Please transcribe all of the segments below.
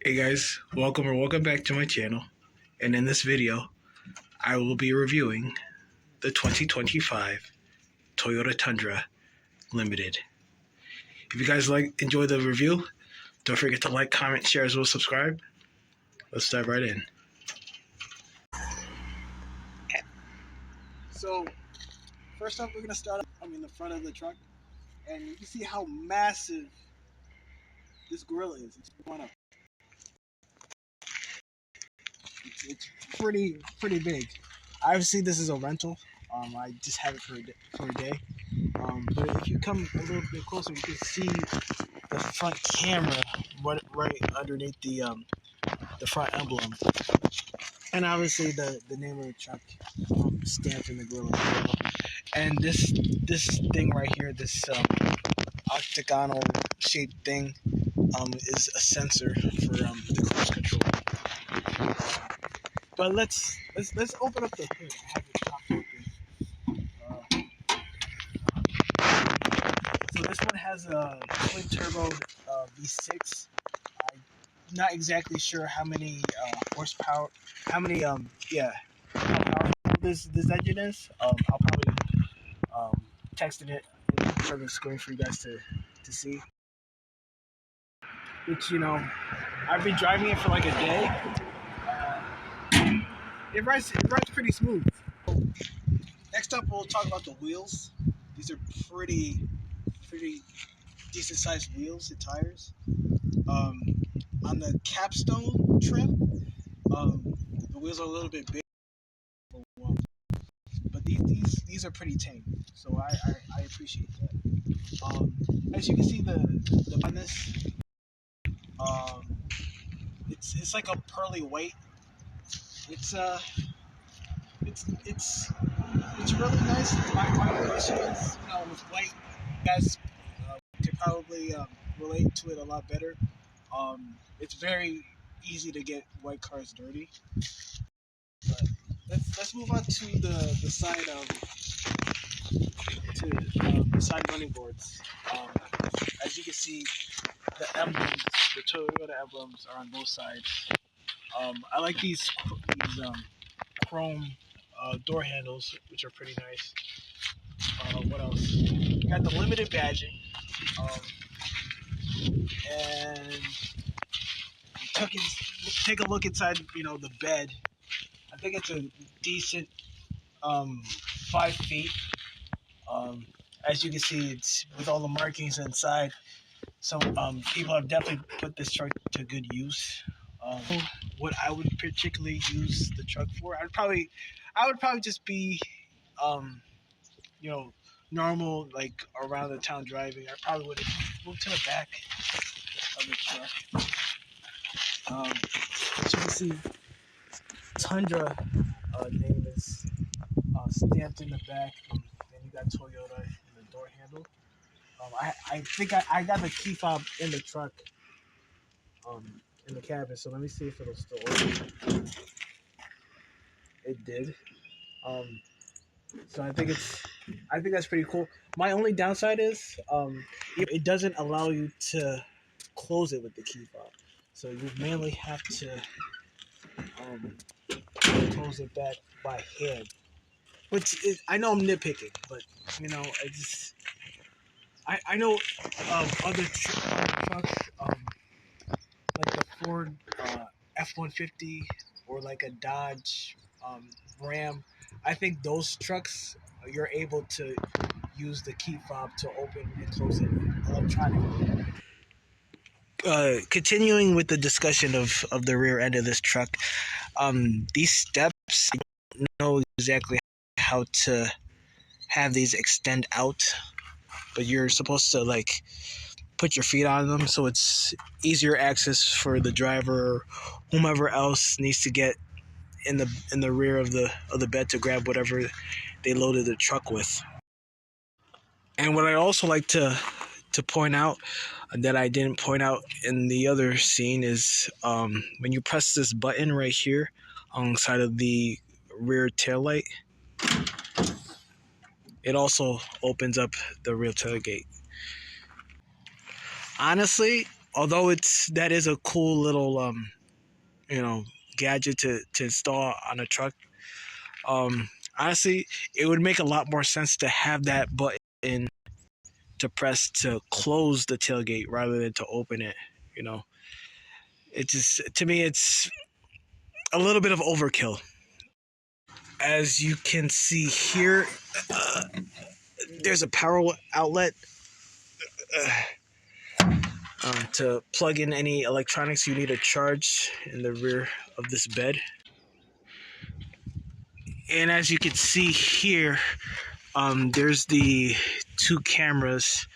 Hey guys, welcome back to my channel. And in this video, I will be reviewing the 2025 Toyota Tundra Limited. If you guys enjoy the review, don't forget to like, comment, share, as well as subscribe. Let's dive right in. So, first off, we're gonna start in the front of the truck, and you can see how massive this grill is. It's pretty big. Obviously, this is a rental. I just have it for a day. But if you come a little bit closer, you can see the front camera right underneath the front emblem, and obviously the name of the truck stamped in the grill as well. And this thing right here, this octagonal shaped thing, is a sensor for the cruise control. But let's open up the hood. I have it popped open. So this one has a twin turbo V6. I'm not exactly sure how many horsepower, how powerful this engine is. I'll probably text it in front of the screen for you guys to see. Which, I've been driving it for like a day. It rides pretty smooth. Next up, we'll talk about the wheels. These are pretty decent sized wheels and tires. On the capstone trim, the wheels are a little bit big, but these are pretty tame. So I appreciate that. As you can see, the on this, it's like a pearly white. It's really nice. My issue is, with white. You guys could probably relate to it a lot better. It's very easy to get white cars dirty. But let's move on to the side the side running boards. As you can see, the emblems, the Toyota emblems, are on both sides. I like these chrome door handles, which are pretty nice. What else? We got the limited badging, and take a look inside. The bed. I think it's a decent 5 feet. As you can see, it's with all the markings inside. So people have definitely put this truck to good use. What I would particularly use the truck for, I would probably just be, you know, normal, like around the town driving. I probably would move to the back of the truck. As you can see, Tundra name is stamped in the back. Then you got Toyota in the door handle. I think I got the key fob in the truck, in the cabin. So let me see if it'll still open. It did. So I think that's pretty cool. My only downside is it doesn't allow you to close it with the key fob. So you mainly have to close it back by hand. Which is, I know I'm nitpicking, but I know other trucks, like the Ford F-150 or like a Dodge Ram. I think those trucks, you're able to use the key fob to open and close it electronically. Continuing with the discussion of the rear end of this truck, these steps, I don't know exactly how to have these extend out, but you're supposed to like put your feet on them so it's easier access for the driver or whomever else needs to get in the rear of the bed to grab whatever they loaded the truck with. And what I also like to point out that I didn't point out in the other scene is when you press this button right here on the side of the rear taillight, it also opens up the rear tailgate. Honestly, although that is a cool little you know, gadget to install on a truck. Honestly, it would make a lot more sense to have that button to press to close the tailgate rather than to open it. You know, it just, to me, it's a little bit of overkill. As you can see here, uh, there's a power outlet to plug in any electronics you need to charge in the rear of this bed. And as you can see here, there's the two cameras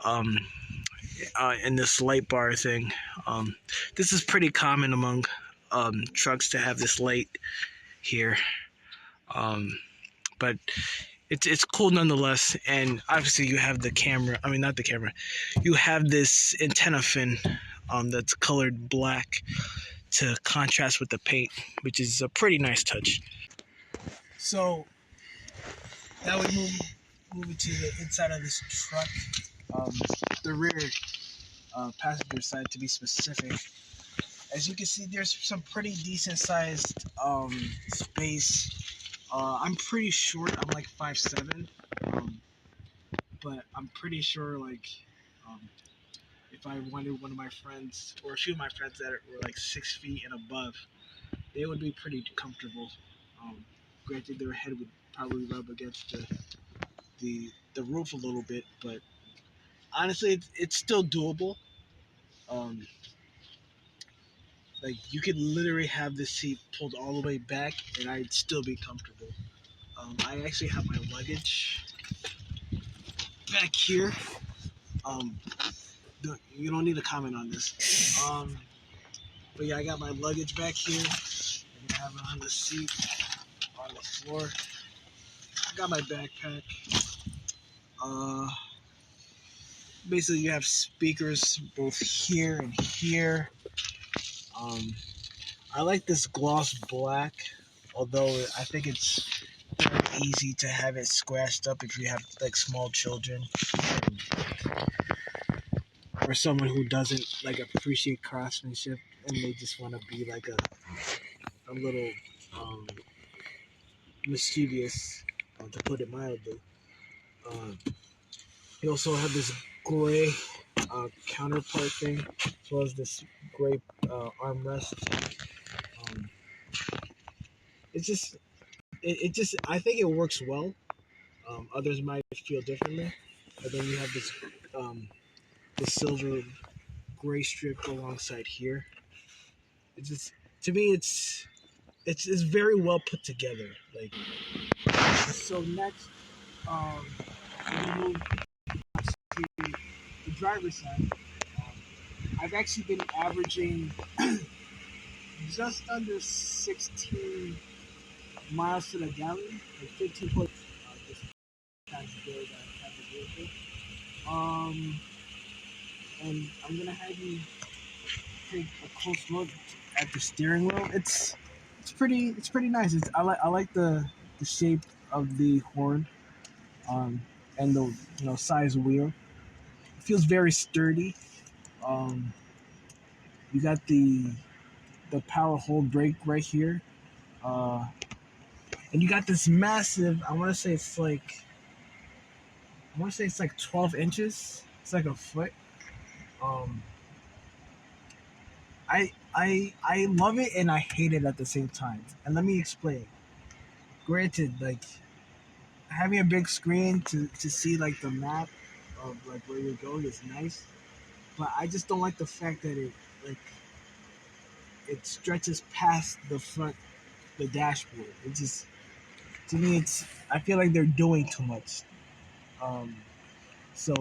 um, in this light bar thing. This is pretty common among trucks to have this light here, but it's cool nonetheless. And obviously, you have the camera. I mean, not the camera. You have this antenna fin that's colored black to contrast with the paint, which is a pretty nice touch. So that would move it to the inside of this truck, the rear passenger side to be specific. As you can see, there's some pretty decent sized space. I'm pretty short. I'm like 5'7", but I'm pretty sure like if I wanted one of my friends or a few of my friends that were like 6 feet and above, they would be pretty comfortable. Granted, their head would probably rub against the roof a little bit, but honestly, it's still doable. Um, like you could literally have this seat pulled all the way back, and I'd still be comfortable. I actually have my luggage back here. Um, you don't need to comment on this. But yeah, I got my luggage back here. I have it on the seat, on the floor. I got my backpack. Basically, you have speakers both here and here. I like this gloss black, although I think it's very easy to have it scratched up if you have like small children or someone who doesn't like appreciate craftsmanship and they just want to be like a little mischievous, to put it mildly. You also have this gray counterpart thing, as well as this gray armrest. Um, it's just, it just, I think it works well. Others might feel differently, but then you have this silver gray strip alongside here. It's just, to me, it's very well put together. Like, so next, we move to the driver's side. I've actually been averaging just under 16 miles to the gallon, like 15 points. Just times a day that I have the vehicle. And I'm gonna have you take a close look at the steering wheel. It's pretty nice. I like the shape of the horn, and the size wheel. It feels very sturdy. Um, you got the power hold brake right here, and you got this massive. I want to say it's like 12 inches. It's like a foot. Um, I love it and I hate it at the same time. And let me explain. Granted, like having a big screen to see like the map of like where you're going is nice, but I just don't like the fact that it stretches past the dashboard. It just, to me, I feel like they're doing too much. Um, so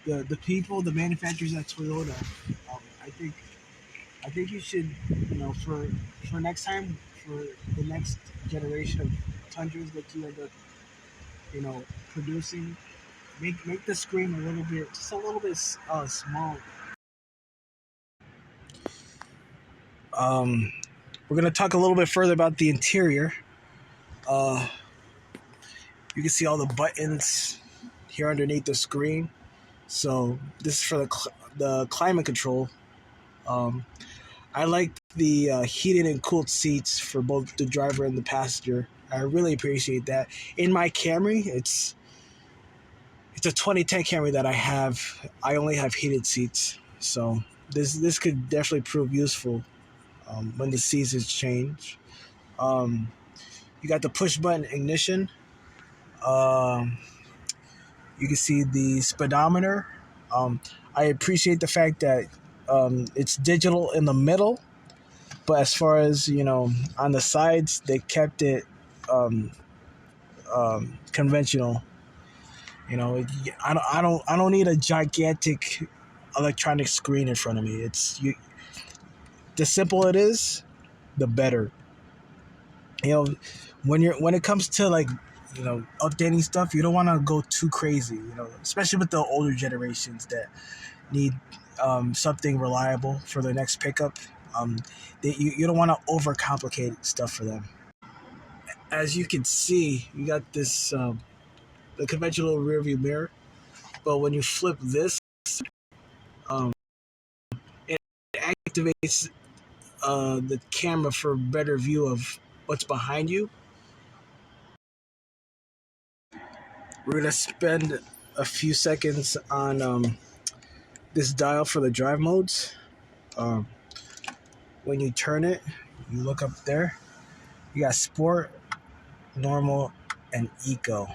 the manufacturers at Toyota, I think you should, for next time, for the next generation of Tundras that you end up, producing, make the screen just a little bit small. We're gonna talk a little bit further about the interior. You can see all the buttons here underneath the screen. So this is for the climate control. I like the heated and cooled seats for both the driver and the passenger. I really appreciate that. In my Camry, it's a 2010 Camry that I have. I only have heated seats, so this could definitely prove useful when the seasons change. You got the push button ignition. You can see the speedometer. I appreciate the fact that it's digital in the middle, but as far as on the sides, they kept it conventional. I don't need a gigantic electronic screen in front of me. The simpler it is, the better. When it comes to updating stuff, you don't want to go too crazy. Especially with the older generations that need something reliable for their next pickup. You don't want to overcomplicate stuff for them. As you can see, you got this the conventional rear view mirror, but when you flip this, it activates the camera for a better view of what's behind you. We're gonna spend a few seconds on this dial for the drive modes. When you turn it, you look up there. You got sport, normal, and eco.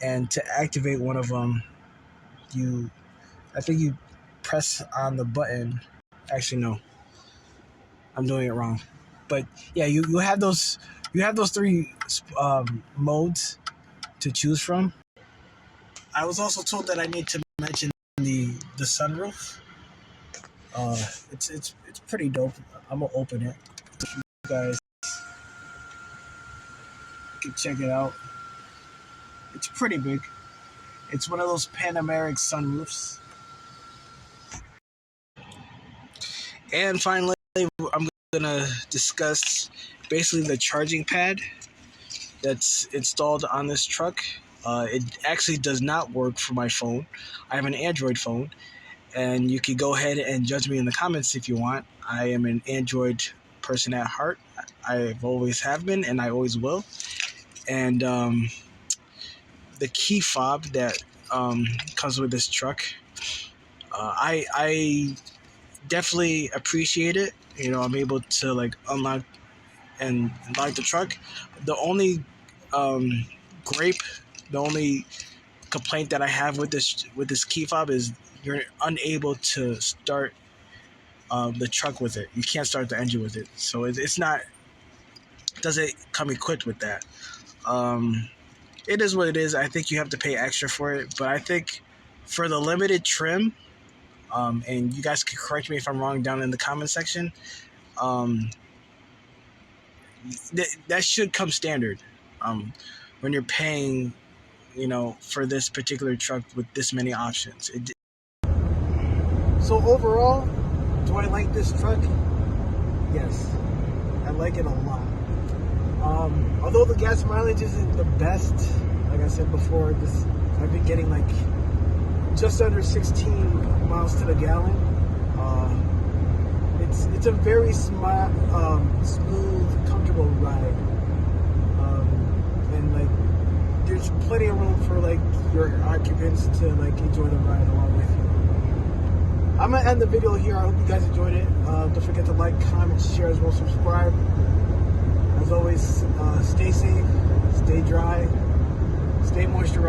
And to activate one of them, I think you press on the button. Actually, no, I'm doing it wrong. But yeah, you have those three modes to choose from. I was also told that I need to mention the sunroof. It's pretty dope. I'm gonna open it. You guys can check it out. It's pretty big. It's one of those panoramic sunroofs. And finally, I'm gonna discuss basically the charging pad that's installed on this truck. It actually does not work for my phone. I have an Android phone, and you can go ahead and judge me in the comments if you want. I am an Android person at heart. I've always have been, and I always will. And the key fob that comes with this truck, I definitely appreciate it. I'm able to unlock and lock the truck. The only the only complaint that I have with this key fob is you're unable to start the truck with it. You can't start the engine with it, so it doesn't come equipped with that. It is what it is. I think you have to pay extra for it, but I think for the limited trim, and you guys can correct me if I'm wrong down in the comment section, that should come standard when you're paying, for this particular truck with this many options. So overall, do I like this truck? Yes, I like it a lot. Although the gas mileage isn't the best, like I said before, I've been getting just under 16 miles to the gallon. It's a very smooth, comfortable ride, and there's plenty of room for your occupants to enjoy the ride along with you. I'm gonna end the video here. I hope you guys enjoyed it. Don't forget to like, comment, share, as well as subscribe. As always, stay safe, stay dry, stay moisturized.